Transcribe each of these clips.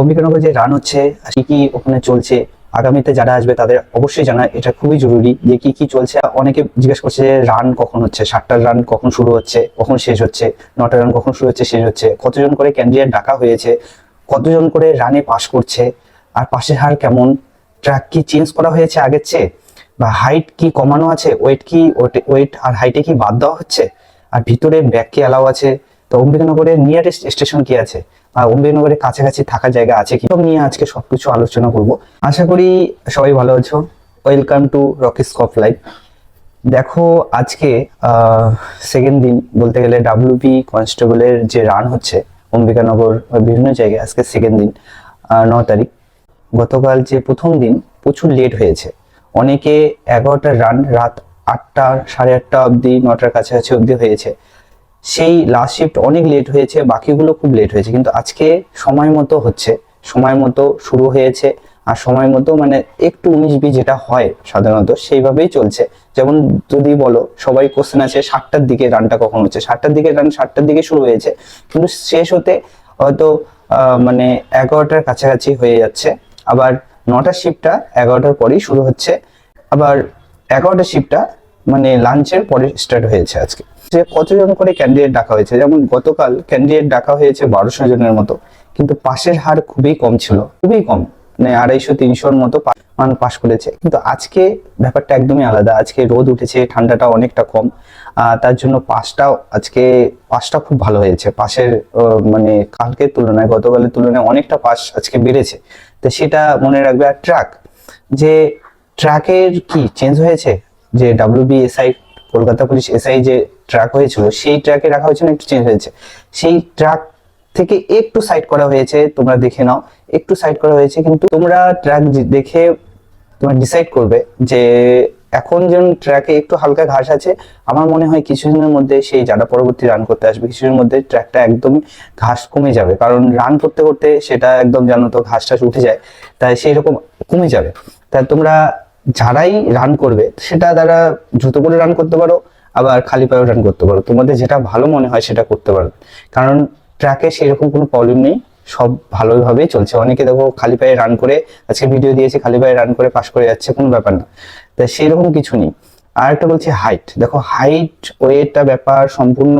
অম্বিকানগর যে রান হচ্ছে কি কি ওখানে চলছে, আগামীতে যারা আসবে তাদের অবশ্যই জানা এটা খুবই জরুরি যে কি কি চলছে। অনেকে জিজ্ঞেস করছে যে রান কখন হচ্ছে, 7টার রান কখন শুরু হচ্ছে কখন শেষ হচ্ছে, 9টার রান কখন শুরু হচ্ছে শেষ হচ্ছে, কতজন করে ক্যান্ডিডেট ডাকা হয়েছে, কতজন করে রানে পাস করছে, আর পাশের হার কেমন, ট্র্যাক কি চেঞ্জ করা হয়েছে আগের চেয়ে, বা হাইট কি কমানো আছে, ওয়েট আর হাইটে কি বাদ দেওয়া হচ্ছে, আর ভিতরে ব্যাগ কি অ্যালাউ আছে, তো অম্বিকানগরের নিয়ারেস্ট স্টেশন কি আছে, আর অম্বিকানগরের কাছাকাছি থাকার জায়গা আছে কি, সব নিয়ে আজকে সবকিছু আলোচনা করব। আশা করি সবাই ভালো আছো। Welcome to Rocky scope live. দেখো আজকে সেকেন্ড দিন বলতে গেলে ডাব্লিউবি কনস্টেবলের যে রান হচ্ছে অম্বিকানগর বিভিন্ন জায়গায়, আজকে সেকেন্ড দিন 9 তারিখ। গতকাল যে প্রথম দিন প্রচুর লেট হয়েছে, অনেকে 11টার রান রাত 8টা 8:30 অবধি 9টার কাছাকাছি অবধি হয়েছে। সেই লাস্ট শিফট অনেক লেট হয়েছে, বাকিগুলো খুব লেট হয়েছে, কিন্তু আজকে সময় মতো হচ্ছে, সময় মতো শুরু হয়েছে, আর সময় মতো মানে একটু 19-20 যেটা হয় সাধারণত সেইভাবেই চলছে। যেমন যদি বলো সবাই কোশ্চেন আছে 7টার দিকে রানটা কখন হচ্ছে, 7টার দিকে রান 7টার দিকে শুরু হয়েছে, কিন্তু শেষ হতে হয়তো মানে 11টার কাছাকাছি হয়ে যাচ্ছে। আবার 9টার শিফটটা 11টার পরেই শুরু হচ্ছে, আবার 11টার শিফটটা মানে লাঞ্চের পরে স্টার্ট হয়েছে। আজকে যে কতজন করে ক্যান্ডিডেট ডাকা হয়েছে, যেমন গতকাল ক্যান্ডিডেট ডাকা হয়েছে 1200 জনের মতো, কিন্তু পাশের হার খুবই কম ছিল, খুবই কম, মানে 250-300-র মতো পাস করেছে। কিন্তু আজকে ব্যাপারটা একদমই আলাদা, আজকে রোদ উঠেছে, ঠান্ডাটা অনেকটা কম, তার জন্য পাসটা খুব ভালো হয়েছে। পাশের মানে কালকের তুলনায় গতকালের তুলনায় অনেকটা পাস আজকে বেড়েছে, তো সেটা মনে রাখবে। আর যে ট্র্যাকের কি চেঞ্জ হয়েছে, যে WB SI Kolkata police SI যে ট্র্যাক হয়েছিল সেই ট্র্যাকে রাখা হয়েছে না, একটু চেঞ্জ হয়েছে। সেই ট্র্যাক থেকে একটু সাইড করা হয়েছে, তোমরা দেখে নাও, একটু সাইড করা হয়েছে। কিন্তু তোমরা ট্র্যাক দেখে তোমরা ডিসাইড করবে যে এখন যেন ট্র্যাকে একটু হালকা ঘাস আছে, আমার মনে হয় কিছুদিনের মধ্যে সেই যারা পরবর্তী রান করতে আসবে কিছুদিনের মধ্যে ট্র্যাকটা একদমই ঘাস কমে যাবে, কারণ রান করতে করতে সেটা একদম জানো তো ঘাস টাস উঠে যায়, তাই সেই রকম কমে যাবে। তাই তোমরা যারাই রান করবে সেটা দ্বারা দ্রুত করে রান করতে পারো, আবার খালি পায়েও রান করতে পারো, তোমাদের যেটা ভালো মনে হয় সেটা করতে পারো, কারণ ট্র্যাকে সেরকম কোনো প্রবলেম নেই, সব ভালোভাবেই চলছে। অনেকে দেখো খালি পায়ে রান করে, আজকে ভিডিও দিয়েছে খালি পায়ে রান করে পাস করে যাচ্ছে, কোনো ব্যাপার না, তাই সেরকম কিছু নেই। আর একটা বলছে হাইট, দেখো হাইট ওয়েটটা ব্যাপার সম্পূর্ণ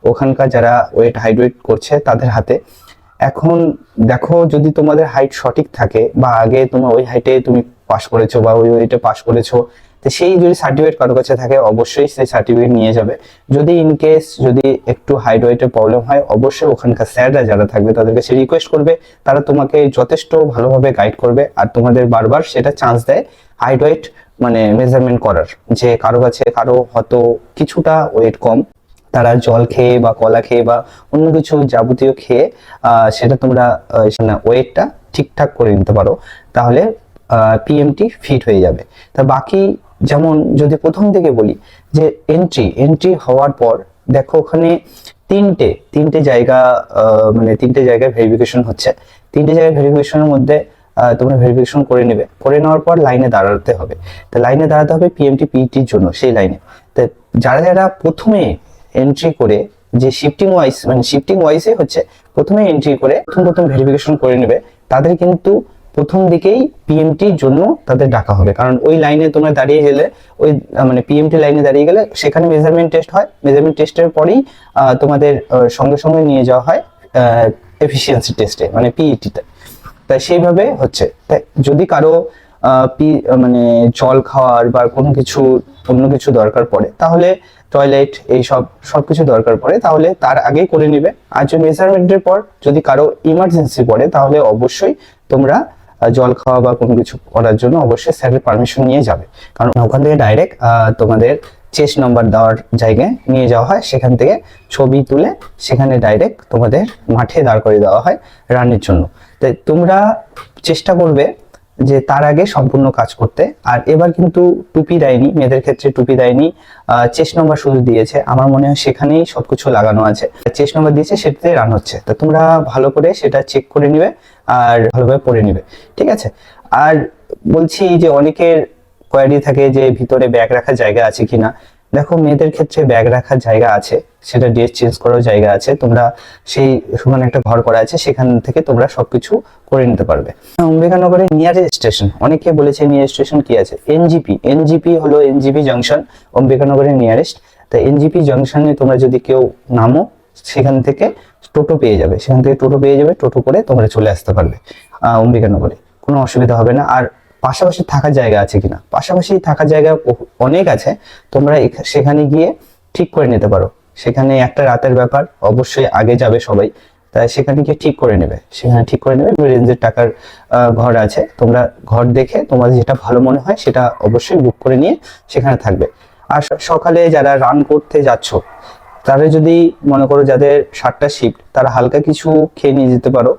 ওখানকার যারা হাইট ওয়েট করছে তাদের হাতে। এখন দেখো যদি তোমাদের হাইট সঠিক থাকে, বা আগে তোমার ওই হাইটে তুমি পাস করেছো বা ওই ওয়েটে পাস করেছো, তো সেই যদি সার্টিফিকেট কারো কাছে থাকে অবশ্যই সেই সার্টিফিকেট নিয়ে যাবে। যদি ইনকেস যদি একটু হাইট ওয়েটের প্রবলেম হয়, অবশ্যই ওখানকার স্যাররা যারা থাকবে তাদের কাছে রিকোয়েস্ট করবে, তারা তোমাকে যথেষ্ট ভালোভাবে গাইড করবে, আর তোমাদের বারবার সেটা চান্স দেয় হাইট ওয়েট মানে মেজারমেন্ট করার। যে কারো কাছে কারো হয়তো কিছুটা ওয়েট কম, তারা জল খেয়ে বা কলা খেয়ে বা অন্য কিছু যাবতীয় খেয়ে সেটা তোমরা ওয়েটটা ঠিকঠাক করে নিতে পারো, তাহলে পিএমটি ফিট হয়ে যাবে। তা বাকি যেমন যদি প্রথম থেকে বলি যে এন্ট্রি হওয়ার পর দেখো ওখানে তিনটে জায়গা মানে তিনটে জায়গায় ভেরিফিকেশন হচ্ছে। তিনটে জায়গায় ভেরিফিকেশনের মধ্যে তোমরা ভেরিফিকেশন করে নেবে, করে নেওয়ার পর লাইনে দাঁড়াতে হবে। তো লাইনে দাঁড়াতে হবে পিএমটি পিইটির জন্য, সেই লাইনে। তো যারা প্রথমে এন্ট্রি করে যে শিফটিং ওয়াইজে হচ্ছে, প্রথমে এন্ট্রি করে প্রথম ভেরিফিকেশন করে নেবে, তাদের কিন্তু প্রথম দিকেই পিএমটির জন্য তাদের ডাকা হবে। কারণ ওই লাইনে তোমরা দাঁড়িয়ে গেলে, ওই মানে পিএমটি লাইনে দাঁড়িয়ে গেলে সেখানে মেজারমেন্ট টেস্ট হয়, মেজারমেন্ট টেস্টের পরেই তোমাদের সঙ্গে সঙ্গে নিয়ে যাওয়া হয় এফিসিয়েন্সি টেস্টে মানে পিইটিতে। তাই সেইভাবে হচ্ছে। তাই যদি কারো মানে জল খাওয়ার বা অন্য কিছু দরকার পড়ে, তাহলে টয়লেট সবকিছু দরকার পড়ে, তাহলে তার আগেই করে নিবে। আর যদি মেজারমেন্টের পর যদি কারো ইমার্জেন্সি পড়ে, তাহলে অবশ্যই তোমরা জল খাওয়া বা কোনো কিছু করার জন্য অবশ্যই স্যারের পারমিশন নিয়ে যাবে, কারণ ওখান থেকে ডাইরেক্ট তোমাদের চেস্ট নাম্বার দেওয়ার জায়গায় নিয়ে যাওয়া হয়, সেখান থেকে ছবি তুলে সেখানে ডাইরেক্ট তোমাদের মাঠে দাঁড় করিয়ে দেওয়া হয় রানের জন্য। তাই তোমরা চেষ্টা করবে যে তার আগে সম্পূর্ণ কাজ করতে। আর এবার কিন্তু টুপি দেয়নি, মেয়েদের ক্ষেত্রে টুপি দেয়নি, চেস্ট নাম্বার শুধু দিয়েছে, আমার মনে হয় সেখানেই সবকিছু লাগানো আছে, চেস্ট নাম্বার দিয়েছে, সেটাতে রান হচ্ছে। তো তোমরা ভালো করে সেটা চেক করে নিবে আর ভালোভাবে পড়ে নিবে, ঠিক আছে। আর বলছি যে অনেকের কোয়ারি থাকে যে ভিতরে ব্যাগ রাখার জায়গা আছে কিনা, দেখো মেয়েদের ক্ষেত্রে ব্যাগ রাখার জায়গা আছে, সেটা ড্রেস চেঞ্জ করার জায়গা আছে, তোমরা সেই সমান একটা ঘর করা আছে, সেখান থেকে তোমরা সবকিছু করে নিতে পারবে। অম্বিকানগরের নিয়ারেস্ট স্টেশন, অনেকে বলেছে নিয়ারেস্ট স্টেশন কি আছে, এনজিপি। এনজিপি হলো এনজিপি জাংশন, অম্বিকানগরের নিয়ারেস্ট। তা এনজিপি জাংশনে তোমরা যদি কেউ নামো, সেখান থেকে টোটো পেয়ে যাবে, সেখান থেকে টোটো পেয়ে যাবে, টোটো করে তোমরা চলে আসতে পারবে অম্বিকানগরে, কোনো অসুবিধা হবে না। আর পাশাপাশি থাকার জায়গা আছে কিনা, পাশাপাশি থাকার জায়গা অনেক আছে, তোমরা সেখানে গিয়ে ঠিক করে নিতে পারো। সেখানে একটা রাতের ব্যাপার, অবশ্যই আগে যাবে সবাই, তাই সেখানে গিয়ে ঠিক করে নেবে, সেখানে ঠিক করে নেবে। রেঞ্জের টাকার ঘর আছে, তোমরা ঘর দেখে তোমাদের যেটা ভালো মনে হয় সেটা অবশ্যই বুক করে নিয়ে সেখানে থাকবে। আর সকালে যারা রান করতে যাচ্ছ, তারা যদি মনে করো যাদের 7টা শিফট, তারা হালকা কিছু খেয়ে নিয়ে যেতে পারো,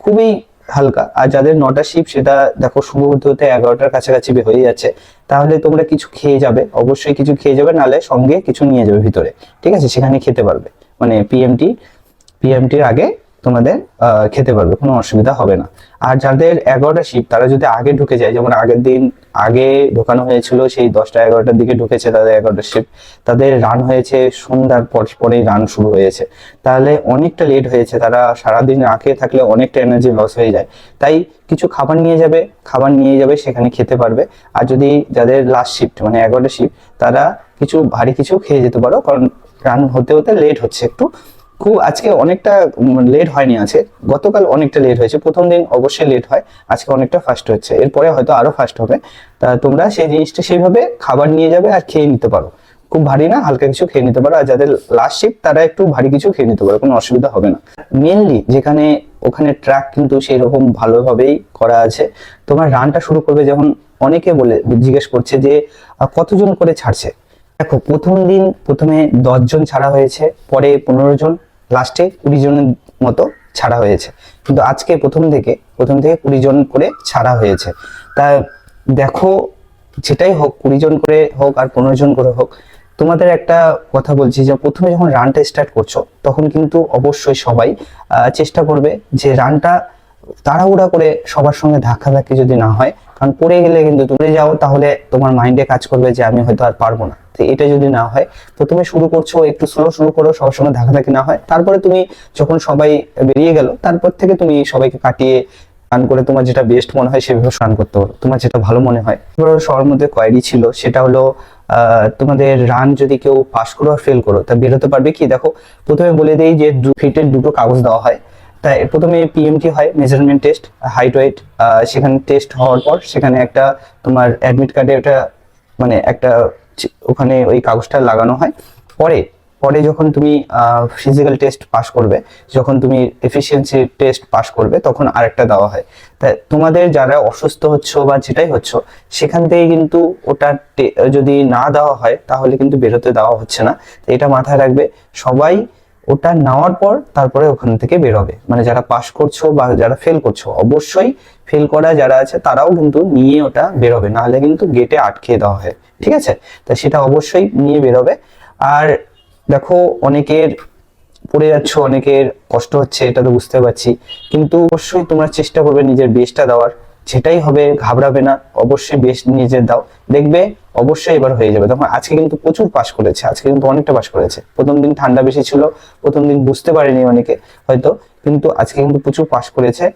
খুবই হালকা। আর যাদের 9টা শিফট, সেটা দেখো শুরু হতে হতে 11টার কাছাকাছি হয়ে যাচ্ছে, তাহলে তোমরা কিছু খেয়ে যাবে, অবশ্যই কিছু খেয়ে যাবে, নালে সঙ্গে কিছু নিয়ে যাবে ভিতরে, ঠিক আছে? সেখানে খেতে পারবে, মানে পিএমটির আগে তোমাদের খেতে পারবে, কোনো অসুবিধা হবে না। আর যাদের 11টা শিফট, তারা যদি আগে ঢুকে যায়, যেমন আগের দিন আগে ঢোকানো হয়েছিল, সেই 10টা 11টার দিকে ঢুকেছে তাদের 11টা শিফট, তাদের রান হয়েছে সন্ধ্যার পরেই রান শুরু হয়েছে, তাহলে অনেকটা লেট হয়েছে, তারা সারাদিন না খেয়ে থাকলে অনেকটা এনার্জি লস হয়ে যায়। তাই কিছু খাবার নিয়ে যাবে, সেখানে খেতে পারবে। আর যদি যাদের লাস্ট শিফট মানে 11টা শিফট, তারা কিছু ভারী কিছু খেয়ে যেতে পারো, কারণ রান হতে হতে লেট হচ্ছে একটু। খুব আজকে অনেকটা লেট হয়নি, আছে গতকাল অনেকটা লেট হয়েছে, প্রথম দিন অবশ্যই লেট হয়, আজকে অনেকটা ফাস্ট হচ্ছে, এরপরে হয়তো আরো ফাস্ট হবে। তা তোমরা সেই জিনিসটা সেইভাবে খাবার নিয়ে যাবে আর খেয়ে নিতে পারো, খুব ভারী না, হালকা কিছু খেয়ে নিতে পারো। আর যাদের লাস্ট শিফট, তারা একটু ভারী কিছু খেয়ে নিতে পারো, কোনো অসুবিধা হবে না। মেনলি যেখানে ওখানে ট্র্যাক কিন্তু সেই রকম ভালোভাবেই করা আছে। তোমার রানটা শুরু করবে যখন, অনেকে জিজ্ঞেস করছে যে কতজন করে ছাড়ছে। দেখো প্রথমে 10 জন ছাড়া হয়েছে, পরে 15 জন, লাস্টে 20 জনের মতো ছাড়া হয়েছে। কিন্তু আজকে প্রথম থেকে 20 জন করে ছাড়া হয়েছে। তা দেখো, যেটাই হোক, 20 জন করে হোক আর 15 জন করে হোক, তোমাদের একটা কথা বলছি যে প্রথমে যখন রানটা স্টার্ট করছো, তখন কিন্তু অবশ্যই সবাই চেষ্টা করবে যে রানটা তাড়াহুড়া করে সবার সঙ্গে ধাক্কাধাক্কি যদি না হয়, কারণ পড়ে গেলে কিন্তু তুমি যাও, তাহলে তোমার মাইন্ডে কাজ করবে যে আমি হয়তো আর পারবো না। তো এটা যদি না হয়, প্রথমে শুরু করছো একটু স্লো শুরু করো, সবার সঙ্গে ধাক্কাধাক্কি না হয়, তারপরে তুমি যখন সবাই বেরিয়ে গেল, তারপর থেকে তুমি সবাইকে কাটিয়ে রান করে তোমার যেটা বেস্ট মনে হয় সেভাবে রান করতে পারো, তোমার যেটা ভালো মনে হয়। সবার মধ্যে কোয়ারি ছিল, সেটা হলো তোমাদের রান যদি কেউ পাস করো আর ফেল করো, তা বেরোতে পারবে কি? দেখো, প্রথমে বলে দেই যে 2 ফিটের 2টো কাগজ দেওয়া হয়। তাই প্রথমে পিএমটি হয়, মেজারমেন্ট টেস্ট, হাইট ওয়েট। সেখানে টেস্ট হওয়ার পর সেখানে একটা তোমার অ্যাডমিট কার্ডে একটা মানে একটা ওখানে ওই কাগজটা লাগানো হয়। পরে যখন তুমি ফিজিক্যাল টেস্ট পাস করবে, যখন তুমি এফিসিয়েন্সি টেস্ট পাস করবে, তখন আরেকটা দেওয়া হয়। তাই তোমাদের যারা অসুস্থ হচ্ছ বা যেটাই হচ্ছ, সেখান থেকে কিন্তু ওটা যদি না দেওয়া হয়, তাহলে কিন্তু বেরোতে দেওয়া হচ্ছে না। এটা মাথায় রাখবে সবাই, ওটা নেওয়ার পর তারপরে ওখান থেকে বেরোবে। মানে যারা পাস করছো বা যারা ফেল করছো, অবশ্যই ফেল করা যারা আছে তারাও কিন্তু নিয়ে ওটা বেরোবে, নাহলে কিন্তু গেটে আটকে দেওয়া হয়, ঠিক আছে? তা সেটা অবশ্যই নিয়ে বেরোবে। আর দেখো, অনেকের পড়ে যাচ্ছ, অনেকের কষ্ট হচ্ছে, এটা তো বুঝতে পারছি, কিন্তু অবশ্যই তোমরা চেষ্টা করবে নিজের বেস্টটা দেওয়ার, যেটাই হবে ঘাবড়াবে না, অবশ্যই বেস্ট নিজের দাও, দেখবে অবশ্যই এবার হয়ে যাবে। তখন আজকে কিন্তু প্রচুর পাস করেছে, আজকে কিন্তু অনেকটা পাস করেছে। প্রথম দিন ঠান্ডা বেশি ছিল, প্রথম দিন বুঝতে পারেনি অনেকে হয়তো, কিন্তু আজকে কিন্তু প্রচুর পাস করেছে।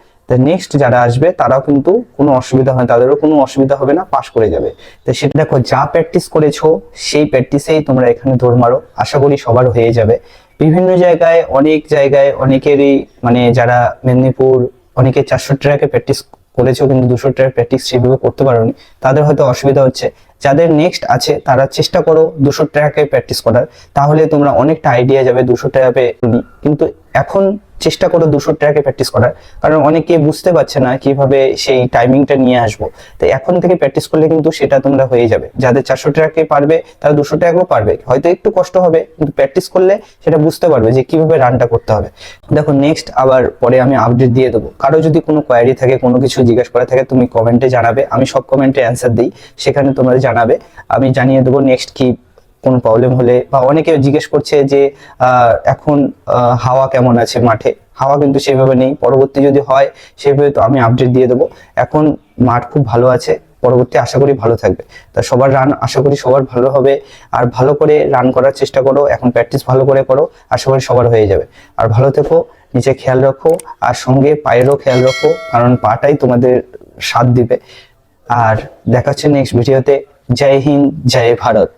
নেক্সট যারা আসবে তারাও কিন্তু কোনো অসুবিধা হয়, তাদেরও কোনো অসুবিধা হবে না, পাস করে যাবে। তো সেটা দেখো, যা প্র্যাকটিস করেছো সেই প্র্যাকটিসেই তোমরা এখানে দৌড় মারো, আশা করি সবার হয়ে যাবে। বিভিন্ন জায়গায় অনেকেরই মানে যারা মেদিনীপুর, অনেকে 400 ট্র্যাকে প্র্যাকটিস করেছো, কিন্তু 200 ট্র্যাক প্র্যাকটিস সেভাবে করতে পারোনি, তাদের হয়তো অসুবিধা হচ্ছে। যাদের নেক্সট আছে, তারা চেষ্টা করো 200 ট্র্যাকে প্র্যাকটিস করার, তাহলে তোমরা অনেকটা আইডিয়া যাবে 200 ট্র্যাকে। কিন্তু এখন চেষ্টা করো 200 ট্র্যাকে প্র্যাকটিস করার, কারণ অনেকে বুঝতে পারছে না কিভাবে সেই টাইমিংটা নিয়ে আসবো। তো এখন থেকে প্র্যাকটিস করলে কিন্তু সেটা তোমরা হয়ে যাবে। যাদের 400 ট্র্যাকে পারবে, তারা 200 ট্র্যাকেও পারবে, হয়তো একটু কষ্ট হবে, কিন্তু প্র্যাকটিস করলে সেটা বুঝতে পারবে যে কিভাবে রানটা করতে হবে। দেখো, নেক্সট আবার পরে আমি আপডেট দিয়ে দেবো। কারো যদি কোনো কোয়ারি থাকে, কোনো কিছু জিজ্ঞাসা করা থাকে, তুমি কমেন্টে জানাবে, আমি সব কমেন্টে অ্যান্সার দিই, সেখানে তোমরা জানাবে, আমি জানিয়ে দেবো নেক্সট কি কোনো প্রবলেম হলে। বা অনেকে জিজ্ঞেস করছে যে এখন হাওয়া কেমন আছে মাঠে, হাওয়া কিন্তু সেভাবে নেই, পরবর্তী যদি হয় সেভাবে তো আমি আপডেট দিয়ে দেবো। এখন মাঠ খুব ভালো আছে, পরবর্তী আশা করি ভালো থাকবে। তা সবার রান আশা করি সবার ভালো হবে, আর ভালো করে রান করার চেষ্টা করো, এখন প্র্যাকটিস ভালো করে করো, আশা করি সবার হয়ে যাবে। আর ভালো থেকো, নিচে খেয়াল রাখো, আর সঙ্গে পায়েরও খেয়াল রাখো, কারণ পাটাই তোমাদের সাথ দিবে। আর দেখা হচ্ছে নেক্সট ভিডিওতে। জয় হিন্দ, জয় ভারত।